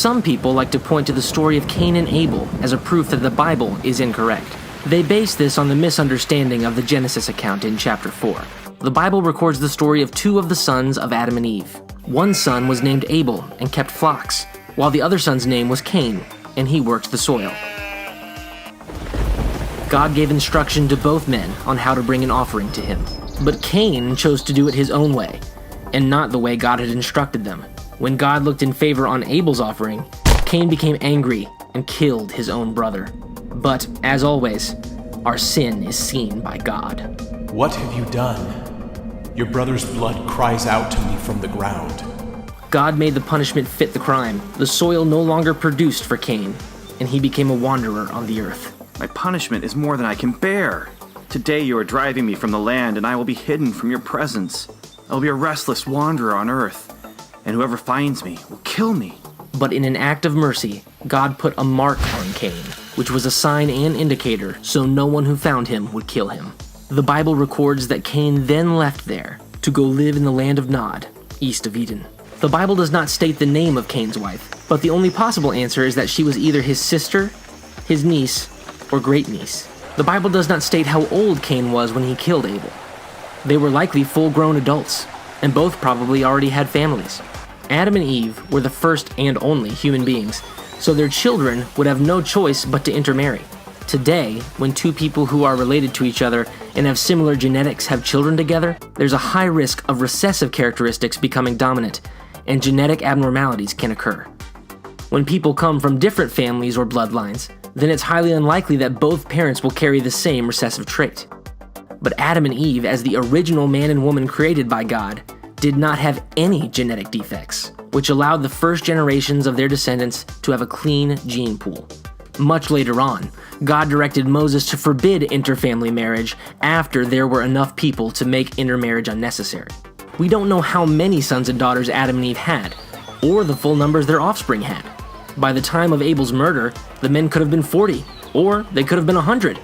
Some people like to point to the story of Cain and Abel as a proof that the Bible is incorrect. They base this on the misunderstanding of the Genesis account in chapter 4. The Bible records the story of two of the sons of Adam and Eve. One son was named Abel and kept flocks, while the other son's name was Cain, and he worked the soil. God gave instruction to both men on how to bring an offering to him. But Cain chose to do it his own way, and not the way God had instructed them. When God looked in favor on Abel's offering, Cain became angry and killed his own brother. But, as always, our sin is seen by God. What have you done? Your brother's blood cries out to me from the ground. God made the punishment fit the crime. The soil no longer produced for Cain, and he became a wanderer on the earth. My punishment is more than I can bear. Today you are driving me from the land, and I will be hidden from your presence. I will be a restless wanderer on earth, and whoever finds me will kill me. But in an act of mercy, God put a mark on Cain, which was a sign and indicator so no one who found him would kill him. The Bible records that Cain then left there to go live in the land of Nod, east of Eden. The Bible does not state the name of Cain's wife, but the only possible answer is that she was either his sister, his niece, or great-niece. The Bible does not state how old Cain was when he killed Abel. They were likely full-grown adults, and both probably already had families. Adam and Eve were the first and only human beings, so their children would have no choice but to intermarry. Today, when two people who are related to each other and have similar genetics have children together, there's a high risk of recessive characteristics becoming dominant, and genetic abnormalities can occur. When people come from different families or bloodlines, then it's highly unlikely that both parents will carry the same recessive trait. But Adam and Eve, as the original man and woman created by God, did not have any genetic defects, which allowed the first generations of their descendants to have a clean gene pool. Much later on, God directed Moses to forbid interfamily marriage after there were enough people to make intermarriage unnecessary. We don't know how many sons and daughters Adam and Eve had, or the full numbers their offspring had. By the time of Abel's murder, the men could have been 40, or they could have been 100,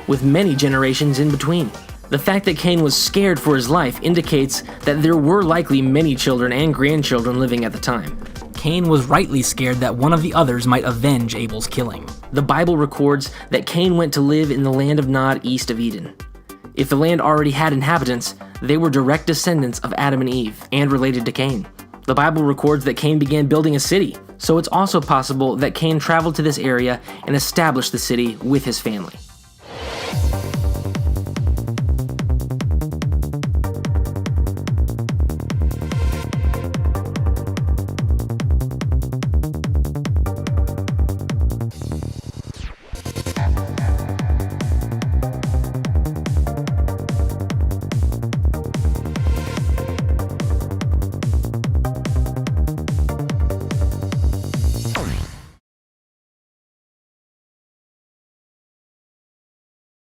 with many generations in between. The fact that Cain was scared for his life indicates that there were likely many children and grandchildren living at the time. Cain was rightly scared that one of the others might avenge Abel's killing. The Bible records that Cain went to live in the land of Nod east of Eden. If the land already had inhabitants, they were direct descendants of Adam and Eve and related to Cain. The Bible records that Cain began building a city, so it's also possible that Cain traveled to this area and established the city with his family.